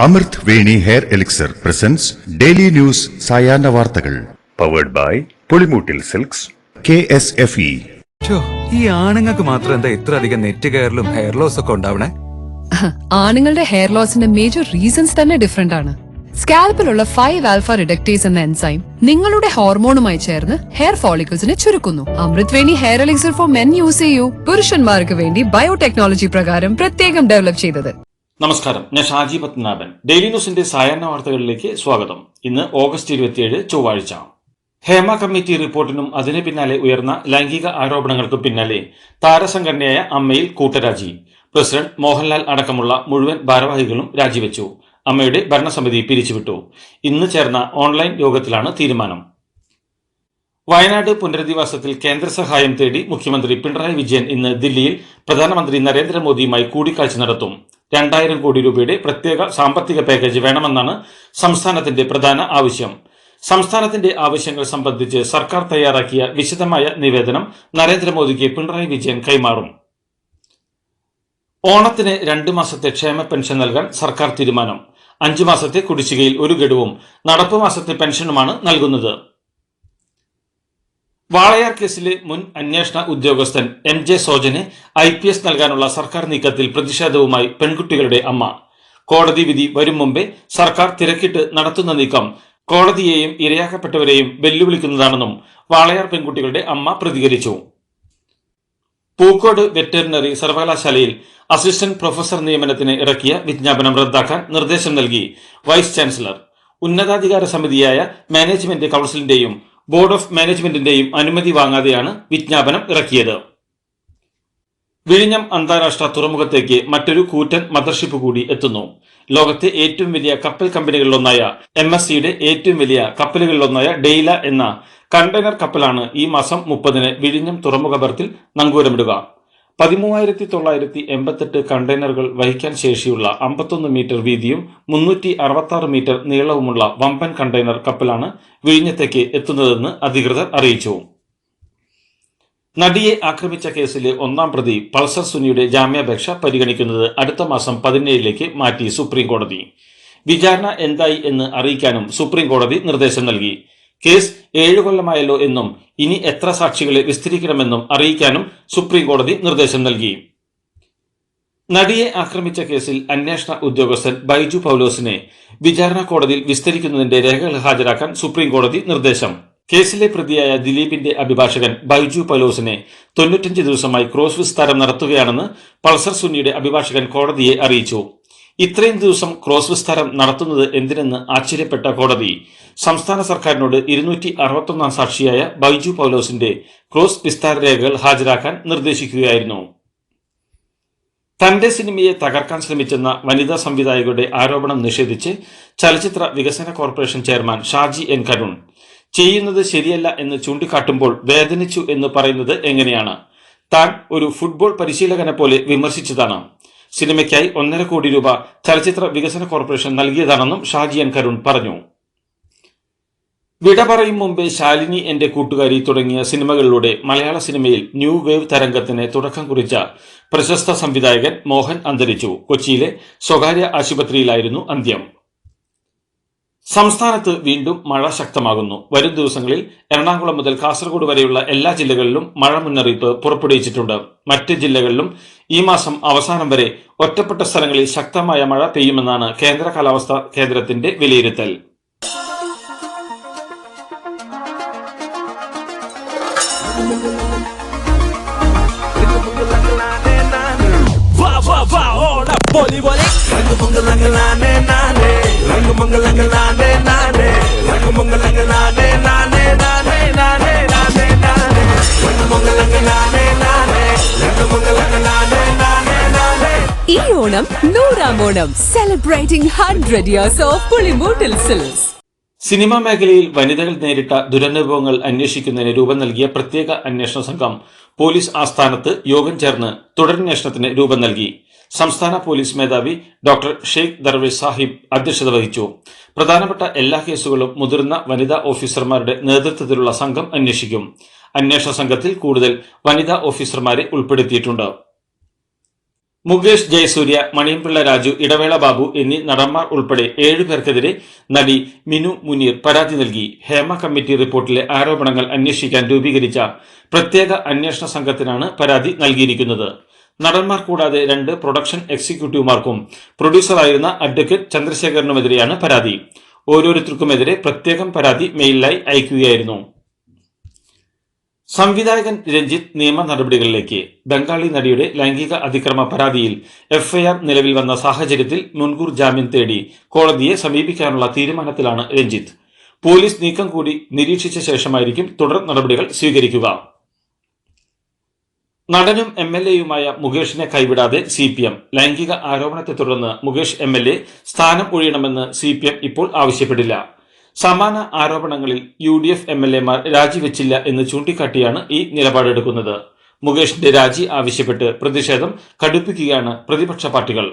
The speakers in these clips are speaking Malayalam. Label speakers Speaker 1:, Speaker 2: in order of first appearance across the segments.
Speaker 1: അമൃത് Veni hair elixir presents daily news സായാഹ്ന വാർത്തകൾ powered by Pulimoottil silks KSFE.
Speaker 2: ഈ ആണുങ്ങൾക്ക് മാത്രം എന്താ ഇത്ര അധികം നെറ്റ് കെയറിലും ഹെയർ ലോസ് ഒക്കെ ഉണ്ടാവണേ?
Speaker 3: ആണുങ്ങളുടെ ഹെയർ ലോസിന്റെ മേജർ റീസൺസ് തന്നെ ഡിഫറെന്റ് ആണ്. സ്കാൽപ്പിലുള്ള 5-ആൽഫ റിഡക്ടേസ് എന്ന എൻസൈം നിങ്ങളുടെ ഹോർമോണുമായി ചേർന്ന് ഹെയർ ഫോളിക്കിൾസിനെ ചുരുക്കുന്നു. Amrit Veni hair elixir for men use ചെയ്യൂ. പുരുഷന്മാർക്ക് വേണ്ടി ബയോടെക്നോളജി പ്രകാരം പ്രത്യേകം ഡെവലപ്പ് ചെയ്തത്.
Speaker 4: നമസ്കാരം, ഞാൻ ഷാജി പത്മനാഭൻ. ഡെയിലി ന്യൂസിന്റെ സായാഹ്ന വാർത്തകളിലേക്ക് സ്വാഗതം. ഇന്ന് ഓഗസ്റ്റ് 27 ചൊവ്വാഴ്ച. ഹേമ കമ്മിറ്റി റിപ്പോർട്ടിനും അതിന് പിന്നാലെ ഉയർന്ന ലൈംഗിക ആരോപണങ്ങൾക്കും പിന്നാലെ താരസംഘടനയായ അമ്മയിൽ കൂട്ടരാജി. പ്രസിഡന്റ് മോഹൻലാൽ അടക്കമുള്ള മുഴുവൻ ഭാരവാഹികളും രാജിവെച്ചു. അമ്മയുടെ ഭരണസമിതി പിരിച്ചുവിട്ടു. ഇന്ന് ചേർന്ന ഓൺലൈൻ യോഗത്തിലാണ് തീരുമാനം. വയനാട് പുനരധിവാസത്തിൽ കേന്ദ്ര സഹായം തേടി മുഖ്യമന്ത്രി പിണറായി വിജയൻ ഇന്ന് ദില്ലിയിൽ പ്രധാനമന്ത്രി നരേന്ദ്രമോദിയുമായി കൂടിക്കാഴ്ച നടത്തും. 2000 കോടി രൂപയുടെ പ്രത്യേക സാമ്പത്തിക പാക്കേജ് വേണമെന്നാണ് സംസ്ഥാനത്തിന്റെ പ്രധാന ആവശ്യം. സംസ്ഥാനത്തിന്റെ ആവശ്യങ്ങൾ സംബന്ധിച്ച് സർക്കാർ തയ്യാറാക്കിയ വിശദമായ നിവേദനം നരേന്ദ്രമോദിക്ക് പിണറായി വിജയൻ കൈമാറും. ഓണത്തിന് 2 മാസത്തെ ക്ഷേമ പെൻഷൻ നൽകാൻ സർക്കാർ തീരുമാനം. 5 മാസത്തെ കുടിശ്ശികയിൽ ഒരു ഗഡുവും നടപ്പ് മാസത്തെ പെൻഷനുമാണ് നൽകുന്നത്. വാളയാർ കേസിലെ മുൻ അന്വേഷണ ഉദ്യോഗസ്ഥൻ MJ സോജന് IPS നൽകാനുള്ള സർക്കാർ നീക്കത്തിൽ പ്രതിഷേധവുമായി പെൺകുട്ടികളുടെ അമ്മ. കോടതി വിധി വരും മുമ്പേ സർക്കാർ തിരക്കിട്ട് നടത്തുന്ന നീക്കം കോടതിയെയും ഇരയാക്കപ്പെട്ടവരെയും വെല്ലുവിളിക്കുന്നതാണെന്നും വാളയാർ പെൺകുട്ടികളുടെ അമ്മ പ്രതികരിച്ചു. പൂക്കോട് വെറ്ററിനറി സർവകലാശാലയിൽ അസിസ്റ്റന്റ് പ്രൊഫസർ നിയമനത്തിന് ഇറക്കിയ വിജ്ഞാപനം റദ്ദാക്കാൻ നിർദ്ദേശം നൽകി വൈസ് ചാൻസലർ. ഉന്നതാധികാര സമിതിയായ മാനേജ്മെന്റ് കൗൺസിലിന്റെയും ബോർഡ് ഓഫ് മാനേജ്മെന്റിന്റെയും അനുമതി വാങ്ങാതെയാണ് വിജ്ഞാപനം ഇറക്കിയത്. വിഴിഞ്ഞം അന്താരാഷ്ട്ര തുറമുഖത്തേക്ക് മറ്റൊരു കൂറ്റൻ മദർഷിപ്പ് കൂടി എത്തുന്നു. ലോകത്തെ ഏറ്റവും വലിയ കപ്പൽ കമ്പനികളിലൊന്നായ MSCയുടെ ഏറ്റവും വലിയ കപ്പലുകളിലൊന്നായ ഡെയ്ല എന്ന കണ്ടെയ്നർ കപ്പലാണ് ഈ മാസം 30-ന് വിഴിഞ്ഞം തുറമുഖ ബർത്തിൽ നങ്കൂരമിടുക. 13,988 കണ്ടെയ്നറുകൾ വഹിക്കാൻ ശേഷിയുള്ള 51 മീറ്റർ വീതിയും 366 മീറ്റർ നീളവുമുള്ള വമ്പൻ കണ്ടെയ്നർ കപ്പലാണ് വിഴിഞ്ഞത്തേക്ക് എത്തുന്നതെന്ന് അധികൃതർ അറിയിച്ചു. നടിയെ ആക്രമിച്ച കേസിലെ 1-ാം പ്രതി പൾസർ സുനിയുടെ ജാമ്യാപേക്ഷ പരിഗണിക്കുന്നത് അടുത്ത മാസം 17-ലേക്ക് മാറ്റി സുപ്രീം കോടതി. വിചാരണ എന്തായി എന്ന് അറിയിക്കാനും സുപ്രീം കോടതി നിർദ്ദേശം നൽകി. കേസ് 7 കൊല്ലമായല്ലോ എന്നും ഇനി എത്ര സാക്ഷികളെ വിസ്തരിക്കണമെന്നും അറിയിക്കാനും സുപ്രീം കോടതി നിർദ്ദേശം നൽകി. നടിയെ ആക്രമിച്ച കേസിൽ അന്വേഷണ ഉദ്യോഗസ്ഥൻ ബൈജു പൗലോസിനെ വിചാരണ കോടതിയിൽ വിസ്തരിക്കുന്നതിന്റെ രേഖകൾ ഹാജരാക്കാൻ സുപ്രീം കോടതി നിർദ്ദേശം. കേസിലെ പ്രതിയായ ദിലീപിന്റെ അഭിഭാഷകൻ ബൈജു പൗലോസിനെ 95 ദിവസമായി ക്രോസ് വിസ്താരം നടത്തുകയാണെന്ന് പൾസർ സുനിയുടെ അഭിഭാഷകൻ കോടതിയെ അറിയിച്ചു. ഇത്രയും ദിവസം ക്രോസ് വിസ്താരം നടത്തുന്നത് എന്തിനെന്ന് ആശ്ചര്യപ്പെട്ട കോടതി സംസ്ഥാന സർക്കാരിനോട് 261-ാം സാക്ഷിയായ ബൈജു പൗലോസിന്റെ ക്രോസ് വിസ്താര രേഖകൾ ഹാജരാക്കാൻ നിർദ്ദേശിക്കുകയായിരുന്നു. തന്റെ സിനിമയെ തകർക്കാൻ ശ്രമിച്ചെന്ന വനിതാ സംവിധായകരുടെ ആരോപണം നിഷേധിച്ച് ചലച്ചിത്ര വികസന corporation chairman Shaji N. Karun ചെയ്യുന്നത് ശരിയല്ല എന്ന് ചൂണ്ടിക്കാട്ടുമ്പോൾ വേദനിച്ചു എന്ന് പറയുന്നത് എങ്ങനെയാണ്? താൻ ഒരു ഫുട്ബോൾ പരിശീലകനെ പോലെ വിമർശിച്ചതാണ്. സിനിമയ്ക്കായി 1.5 കോടി രൂപ ചലച്ചിത്ര വികസന കോർപ്പറേഷൻ നൽകിയതാണെന്നും ഷാജി N. കരുൺ പറഞ്ഞു. വിട പറയും മുമ്പേ ശാലിനി എന്റെ കൂട്ടുകാരി തുടങ്ങിയ സിനിമകളിലൂടെ മലയാള സിനിമയിൽ ന്യൂ വേവ് തരംഗത്തിന് തുടക്കം കുറിച്ച പ്രശസ്ത സംവിധായകൻ മോഹൻ അന്തരിച്ചു. കൊച്ചിയിലെ സ്വകാര്യ ആശുപത്രിയിലായിരുന്നു അന്ത്യം. സംസ്ഥാനത്ത് വീണ്ടും മഴ ശക്തമാകുന്നു. വരും ദിവസങ്ങളിൽ എറണാകുളം മുതൽ കാസർഗോഡ് വരെയുള്ള എല്ലാ ജില്ലകളിലും മഴ മുന്നറിയിപ്പ് പുറപ്പെടുവിച്ചിട്ടുണ്ട്. മറ്റ് ജില്ലകളിലും ഈ മാസം അവസാനം വരെ ഒറ്റപ്പെട്ട സ്ഥലങ്ങളിൽ ശക്തമായ മഴ പെയ്യുമെന്നാണ് കേന്ദ്ര കാലാവസ്ഥാ കേന്ദ്രത്തിന്റെ വിലയിരുത്തൽ.
Speaker 3: ഈ Onam 100-ാം Onam celebrating 100 years of Pulimoottil silks.
Speaker 4: Cinema മേഖലയിൽ വനിതകൾ നേരിട്ട ദുരനുഭവങ്ങൾ അന്വേഷിക്കുന്നതിന് രൂപം നൽകിയ പ്രത്യേക അന്വേഷണ സംഘം പോലീസ് ആസ്ഥാനത്ത് യോഗം ചേർന്ന് തുടരന്വേഷണത്തിന് രൂപം നൽകി. സംസ്ഥാന പോലീസ് മേധാവി ഡോക്ടർ ഷെയ്ഖ് ദർവേഷ് സാഹിബ് അധ്യക്ഷത വഹിച്ചു. പ്രധാനപ്പെട്ട എല്ലാ കേസുകളും മുതിർന്ന വനിതാ ഓഫീസർമാരുടെ നേതൃത്വത്തിലുള്ള സംഘം അന്വേഷിക്കും. അന്വേഷണ സംഘത്തിൽ കൂടുതൽ വനിതാ ഓഫീസർമാരെ ഉൾപ്പെടുത്തിയിട്ടുണ്ട്. മുകേഷ്, ജയസൂര്യ, മണിയംപിള്ള രാജു, ഇടവേള ബാബു എന്നീ നടന്മാർ ഉൾപ്പെടെ 7 പേർക്കെതിരെ നടി മിനു മുനീർ പരാതി നൽകി. ഹേമ കമ്മിറ്റി റിപ്പോർട്ടിലെ ആരോപണങ്ങൾ അന്വേഷിക്കാൻ രൂപീകരിച്ച പ്രത്യേക അന്വേഷണ സംഘത്തിനാണ് പരാതി നൽകിയിരിക്കുന്നത്. നടന്മാർ കൂടാതെ 2 പ്രൊഡക്ഷൻ എക്സിക്യൂട്ടീവുമാർക്കും പ്രൊഡ്യൂസറായിരുന്ന അഡ്വക്കേറ്റ് ചന്ദ്രശേഖരനുമെതിരെയാണ് പരാതി. ഓരോരുത്തർക്കുമെതിരെ പ്രത്യേകം പരാതി മെയിലായി അയക്കുകയായിരുന്നു. സംവിധായകൻ രഞ്ജിത്ത് നിയമ നടപടികളിലേക്ക്. ബംഗാളി നടിയുടെ ലൈംഗിക അതിക്രമ പരാതിയിൽ എഫ്ഐആർ നിലവിൽ വന്ന സാഹചര്യത്തിൽ മുൻകൂർ ജാമ്യം തേടി കോടതിയെ സമീപിക്കാനുള്ള തീരുമാനത്തിലാണ് രഞ്ജിത്ത്. പോലീസ് നീക്കം കൂടി നിരീക്ഷിച്ച ശേഷമായിരിക്കും തുടർ നടപടികൾ സ്വീകരിക്കുക. നടനും MLA-യുമായ മുകേഷിനെ കൈവിടാതെ CPM. ലൈംഗിക ആരോപണത്തെ തുടർന്ന് മുകേഷ് MLA സ്ഥാനം ഒഴിയണമെന്ന് CPM ഇപ്പോൾ ആവശ്യപ്പെട്ടില്ല. സമാന ആരോപണങ്ങളിൽ UDF MLA-മാർ രാജിവെച്ചില്ല എന്ന് ചൂണ്ടിക്കാട്ടിയാണ് ഈ നിലപാടെടുക്കുന്നത്. മുകേഷിന്റെ രാജി ആവശ്യപ്പെട്ട് പ്രതിഷേധം കടുപ്പിക്കുകയാണ് പ്രതിപക്ഷ പാർട്ടികൾ.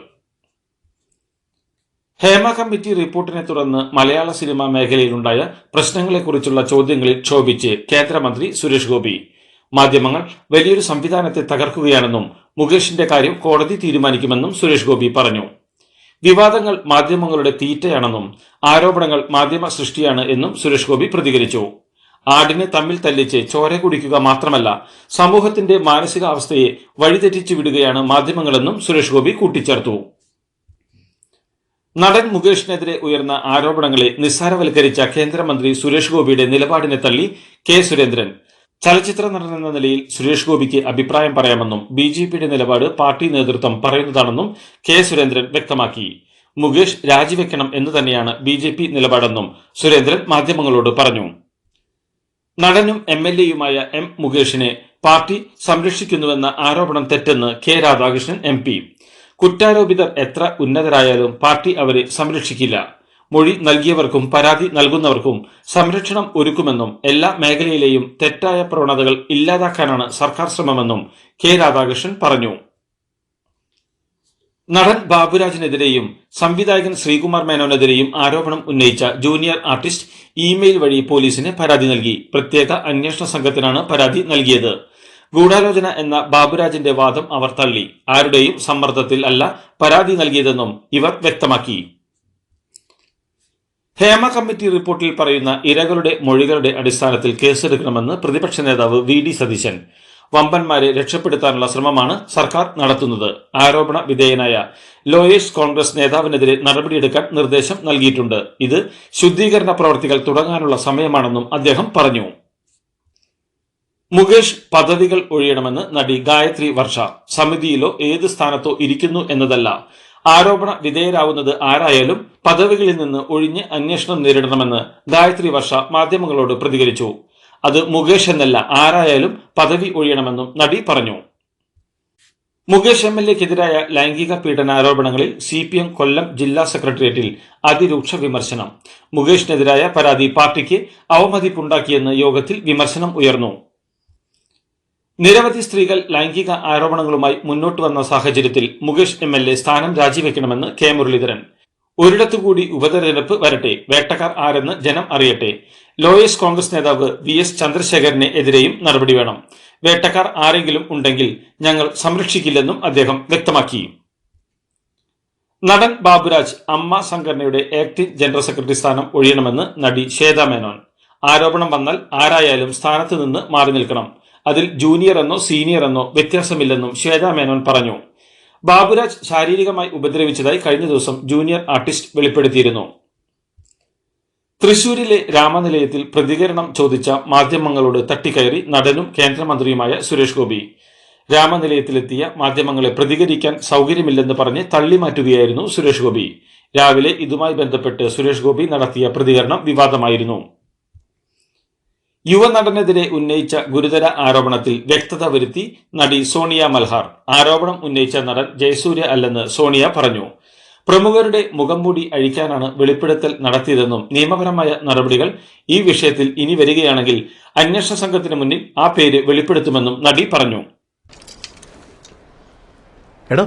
Speaker 4: ഹേമ കമ്മിറ്റി റിപ്പോർട്ടിനെ തുടർന്ന് മലയാള സിനിമാ മേഖലയിലുണ്ടായ പ്രശ്നങ്ങളെക്കുറിച്ചുള്ള ചോദ്യങ്ങളിൽ ക്ഷോഭിച്ച് കേന്ദ്രമന്ത്രി സുരേഷ് ഗോപി. മാധ്യമങ്ങൾ വലിയൊരു സംവിധാനത്തെ തകർക്കുകയാണെന്നും മുകേഷിന്റെ കാര്യം കോടതി തീരുമാനിക്കുമെന്നും സുരേഷ് ഗോപി പറഞ്ഞു. വിവാദങ്ങൾ മാധ്യമങ്ങളുടെ തീറ്റയാണെന്നും ആരോപണങ്ങൾ മാധ്യമ സൃഷ്ടിയാണ് എന്നും സുരേഷ് ഗോപി പ്രതികരിച്ചു. ആടിനെ തമ്മിൽ തല്ലിച്ച് ചോര കുടിക്കുക മാത്രമല്ല, സമൂഹത്തിന്റെ മാനസികാവസ്ഥയെ വഴിതെറ്റിച്ചു വിടുകയാണ് മാധ്യമങ്ങളെന്നും സുരേഷ് ഗോപി കൂട്ടിച്ചേർത്തു. നടൻ മുകേഷിനെതിരെ ഉയർന്ന ആരോപണങ്ങളെ നിസ്സാരവൽക്കരിച്ച കേന്ദ്രമന്ത്രി സുരേഷ് ഗോപിയുടെ നിലപാടിനെ തള്ളി കെ സുരേന്ദ്രൻ. ചലച്ചിത്ര നടൻ എന്ന നിലയിൽ സുരേഷ് ഗോപിക്ക് അഭിപ്രായം പറയാമെന്നും BJPയുടെ നിലപാട് പാർട്ടി നേതൃത്വം പറയുന്നതാണെന്നും കെ സുരേന്ദ്രൻ വ്യക്തമാക്കി. മുകേഷ് രാജിവെക്കണം എന്ന് തന്നെയാണ് BJP നിലപാടെന്നും സുരേന്ദ്രൻ മാധ്യമങ്ങളോട് പറഞ്ഞു. നടനും MLA-യുമായ M മുകേഷിനെ പാർട്ടി സംരക്ഷിക്കുന്നുവെന്ന ആരോപണം തെറ്റെന്ന് K രാധാകൃഷ്ണൻ MP. കുറ്റാരോപിതർ എത്ര ഉന്നതരായാലും പാർട്ടി അവരെ സംരക്ഷിക്കില്ല. മൊഴി നൽകിയവർക്കും പരാതി നൽകുന്നവർക്കും സംരക്ഷണം ഒരുക്കുമെന്നും എല്ലാ മേഖലയിലെയും തെറ്റായ പ്രവണതകൾ ഇല്ലാതാക്കാനാണ് സർക്കാർ ശ്രമമെന്നും K രാധാകൃഷ്ണൻ പറഞ്ഞു. നടൻ ബാബുരാജിനെതിരെയും സംവിധായകൻ ശ്രീകുമാർ മേനോനെതിരെയും ആരോപണം ഉന്നയിച്ച ജൂനിയർ ആർട്ടിസ്റ്റ് ഇമെയിൽ വഴി പോലീസിന് പരാതി നൽകി. പ്രത്യേക അന്വേഷണ സംഘത്തിനാണ് പരാതി നൽകിയത്. ഗൂഢാലോചന എന്ന ബാബുരാജിന്റെ വാദം അവർ തള്ളി. ആരുടെയും സമ്മർദ്ദത്തിൽ അല്ല പരാതി നൽകിയതെന്നും ഇവർ വ്യക്തമാക്കി. ഹേമ കമ്മിറ്റി റിപ്പോർട്ടിൽ പറയുന്ന ഇരകളുടെ മൊഴികളുടെ അടിസ്ഥാനത്തിൽ കേസെടുക്കണമെന്ന് പ്രതിപക്ഷ നേതാവ് VD സതീശൻ. വമ്പന്മാരെ രക്ഷപ്പെടുത്താനുള്ള ശ്രമമാണ് സർക്കാർ നടത്തുന്നത്. ആരോപണ വിധേയനായ ലോയേഴ്സ് കോൺഗ്രസ് നേതാവിനെതിരെ നടപടിയെടുക്കാൻ നിർദ്ദേശം നൽകിയിട്ടുണ്ട്. ഇത് ശുദ്ധീകരണ പ്രവർത്തികൾ തുടങ്ങാനുള്ള സമയമാണെന്നും അദ്ദേഹം പറഞ്ഞു. മുകേഷ് പദവികൾ ഒഴിയണമെന്ന് നടി ഗായത്രി വർഷ. സമിതിയിലോ ഏത് സ്ഥാനത്തോ ഇരിക്കുന്നു എന്നതല്ല, ആരോപണ വിധേയരാവുന്നത് ആരായാലും പദവികളിൽ നിന്ന് ഒഴിഞ്ഞ് അന്വേഷണം നേരിടണമെന്ന് ഗായത്രി വർഷ മാധ്യമങ്ങളോട് പ്രതികരിച്ചു. അത് മുകേഷ് എന്നല്ല, ആരായാലും പദവി ഒഴിയണമെന്നും നടി പറഞ്ഞു. മുകേഷ് MLA-ക്കെതിരായ ലൈംഗിക പീഡനാരോപണങ്ങളിൽ CPM കൊല്ലം ജില്ലാ സെക്രട്ടേറിയറ്റിൽ അതിരൂക്ഷ വിമർശനം. മുകേഷിനെതിരായ പരാതി പാർട്ടിക്ക് അവമതിപ്പുണ്ടാക്കിയെന്ന് യോഗത്തിൽ വിമർശനം ഉയർന്നു. നിരവധി സ്ത്രീകൾ ലൈംഗിക ആരോപണങ്ങളുമായി മുന്നോട്ട് വന്ന സാഹചര്യത്തിൽ മുകേഷ് MLA സ്ഥാനം രാജിവെക്കണമെന്ന് K മുരളീധരൻ. ഒരിടത്തുകൂടി ഉപതെരഞ്ഞെടുപ്പ് വരട്ടെ, വേട്ടക്കാർ ആരെന്ന് ജനം അറിയട്ടെ. ലോയേഴ്സ് കോൺഗ്രസ് നേതാവ് VS ചന്ദ്രശേഖരന് എതിരെയും നടപടി വേണം. വേട്ടക്കാർ ആരെങ്കിലും ഉണ്ടെങ്കിൽ ഞങ്ങൾ സംരക്ഷിക്കില്ലെന്നും അദ്ദേഹം വ്യക്തമാക്കി. നടൻ ബാബുരാജ് അമ്മ സംഘടനയുടെ ആക്ടിംഗ് ജനറൽ സെക്രട്ടറി സ്ഥാനം ഒഴിയണമെന്ന് നടി ശ്വേത മേനോൻ. ആരോപണം വന്നാൽ ആരായാലും സ്ഥാനത്ത് നിന്ന് മാറി നിൽക്കണം. അതിൽ ജൂനിയർ എന്നോ സീനിയർ എന്നോ വ്യത്യാസമില്ലെന്നും ശ്വേത മേനോൻ പറഞ്ഞു. ബാബുരാജ് ശാരീരികമായി ഉപദ്രവിച്ചതായി കഴിഞ്ഞ ദിവസം ജൂനിയർ ആർട്ടിസ്റ്റ് വെളിപ്പെടുത്തിയിരുന്നു. തൃശൂരിലെ രാമനിലയത്തിൽ പ്രതികരണം ചോദിച്ച മാധ്യമങ്ങളോട് തട്ടിക്കയറി നടനും കേന്ദ്രമന്ത്രിയുമായ സുരേഷ് ഗോപി. രാമനിലയത്തിലെത്തിയ മാധ്യമങ്ങളെ പ്രതികരിക്കാൻ സൗകര്യമില്ലെന്ന് പറഞ്ഞ് തള്ളിമാറ്റുകയായിരുന്നു സുരേഷ് ഗോപി. രാവിലെ ഇതുമായി ബന്ധപ്പെട്ട് സുരേഷ് ഗോപി നടത്തിയ പ്രതികരണം വിവാദമായിരുന്നു. യുവനടനെതിരെ ഉന്നയിച്ച ഗുരുതര ആരോപണത്തിൽ വ്യക്തത വരുത്തി നടി സോണിയ മൽഹാർ. ആരോപണം ഉന്നയിച്ച നടൻ ജയസൂര്യ അല്ലെന്ന് സോണിയ പറഞ്ഞു. പ്രമുഖരുടെ മുഖംമൂടി അഴിക്കാനാണ് വെളിപ്പെടുത്തൽ നടത്തിയതെന്നും നിയമപരമായ നടപടികൾ ഈ വിഷയത്തിൽ ഇനി വരികയാണെങ്കിൽ അന്വേഷണ സംഘത്തിന് മുന്നിൽ ആ പേര് വെളിപ്പെടുത്തുമെന്നും നടി പറഞ്ഞു.
Speaker 5: എടോ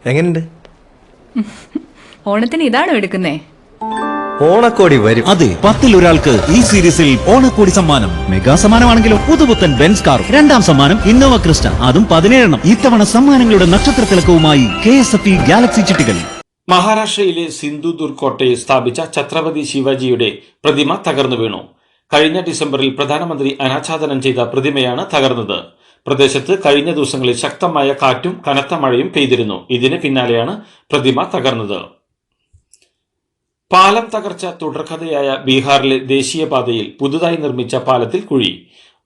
Speaker 5: എങ്ങനെയുണ്ട്?
Speaker 6: ഓണത്തിന് ഇതാണോ എടുക്കുന്നേ?
Speaker 5: ഓണക്കോടി വരും.
Speaker 6: അതെ, 10ൽ ഒരാൾക്ക് ഈ സീരീസിൽ ഓണക്കോടി സമ്മാനം. മെഗാ സമ്മാനമാണെങ്കിലോ പുതുപുത്തൻ ബെൻസ് കാറും. 2ാം സമ്മാനം ഇന്നോവ ക്രിസ്റ്റ, അതും 17. ഇത്തവണ സമ്മാനങ്ങളുടെ നക്ഷത്ര തിളക്കവുമായി KSFE ഗാലക്സി ചിട്ടികൾ.
Speaker 4: മഹാരാഷ്ട്രയിലെ സിന്ധുദുർഗ് കോട്ടയിൽ സ്ഥാപിച്ച ഛത്രപതി ശിവജിയുടെ പ്രതിമ തകർന്നു വീണു. കഴിഞ്ഞ ഡിസംബറിൽ പ്രധാനമന്ത്രി അനാച്ഛാദനം ചെയ്ത പ്രതിമയാണ് തകർന്നത്. പ്രദേശത്ത് കഴിഞ്ഞ ദിവസങ്ങളിൽ ശക്തമായ കാറ്റും കനത്ത മഴയും പെയ്തിരുന്നു. ഇതിന് പിന്നാലെയാണ് പ്രതിമ തകർന്നത്. പാലം തകർച്ച തുടർക്കഥയായ ബീഹാറിലെ ദേശീയപാതയിൽ പുതുതായി നിർമ്മിച്ച പാലത്തിൽ കുഴി.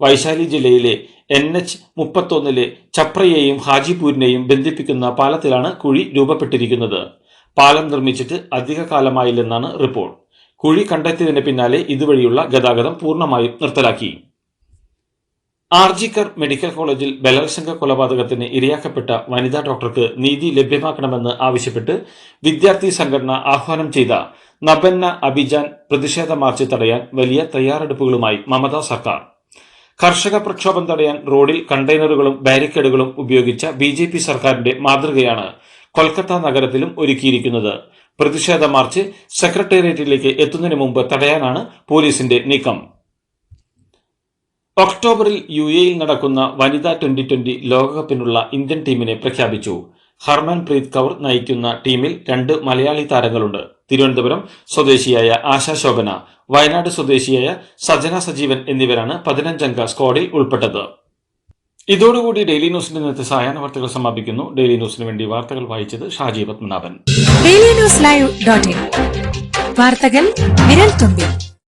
Speaker 4: വൈശാലി ജില്ലയിലെ NH-31 ചപ്രയെയും ഹാജിപൂരിനെയും ബന്ധിപ്പിക്കുന്ന പാലത്തിലാണ് കുഴി രൂപപ്പെട്ടിരിക്കുന്നത്. പാലം നിർമ്മിച്ചിട്ട് അധിക കാലമായില്ലെന്നാണ് റിപ്പോർട്ട്. കുഴി കണ്ടെത്തിയതിന് പിന്നാലെ ഇതുവഴിയുള്ള ഗതാഗതം പൂർണ്ണമായും നിർത്തലാക്കി. ആർജിക്കർ മെഡിക്കൽ കോളേജിൽ ബലാത്സംഗ കൊലപാതകത്തിന് ഇരയാക്കപ്പെട്ട വനിതാ ഡോക്ടർക്ക് നീതി ലഭ്യമാക്കണമെന്ന് ആവശ്യപ്പെട്ട് വിദ്യാർത്ഥി സംഘടന ആഹ്വാനം ചെയ്ത നബന്ന അഭിജാൻ പ്രതിഷേധ മാർച്ച് തടയാൻ വലിയ തയ്യാറെടുപ്പുകളുമായി മമതാ സർക്കാർ. കർഷക പ്രക്ഷോഭം തടയാൻ റോഡിൽ കണ്ടെയ്നറുകളും ബാരിക്കേഡുകളും ഉപയോഗിച്ച BJP സർക്കാരിന്റെ മാതൃകയാണ് കൊൽക്കത്ത നഗരത്തിലും ഒരുക്കിയിരിക്കുന്നത്. പ്രതിഷേധ മാർച്ച് സെക്രട്ടേറിയറ്റിലേക്ക് എത്തുന്നതിന് മുമ്പ് തടയാനാണ് പോലീസിന്റെ നീക്കം. ഒക്ടോബറിൽ UAE നടക്കുന്ന വനിതാ 2020 ലോകകപ്പിനുള്ള ഇന്ത്യൻ ടീമിനെ പ്രഖ്യാപിച്ചു. ഹർമൻപ്രീത് കൗർ നയിക്കുന്ന ടീമിൽ 2 മലയാളി താരങ്ങളുണ്ട്. തിരുവനന്തപുരം സ്വദേശിയായ ആശാ ശോഭന, വയനാട് സ്വദേശിയായ സജന സജീവൻ എന്നിവരാണ് 15-അംഗ സ്ക്വാഡിൽ ഉൾപ്പെട്ടത്. ഇതോടുകൂടി ഡെയിലി ന്യൂസിന്റെ ഇന്നത്തെ സായാഹ്ന വാർത്തകൾ സമാപിക്കുന്നു. ഡെയിലി ന്യൂസിന് വേണ്ടി വാർത്തകൾ വായിച്ചത് ഷാജി പത്മനാഭൻ.
Speaker 7: DailyNewsLive.in വാർത്തകൾ വിരൽ തുമ്പിൽ.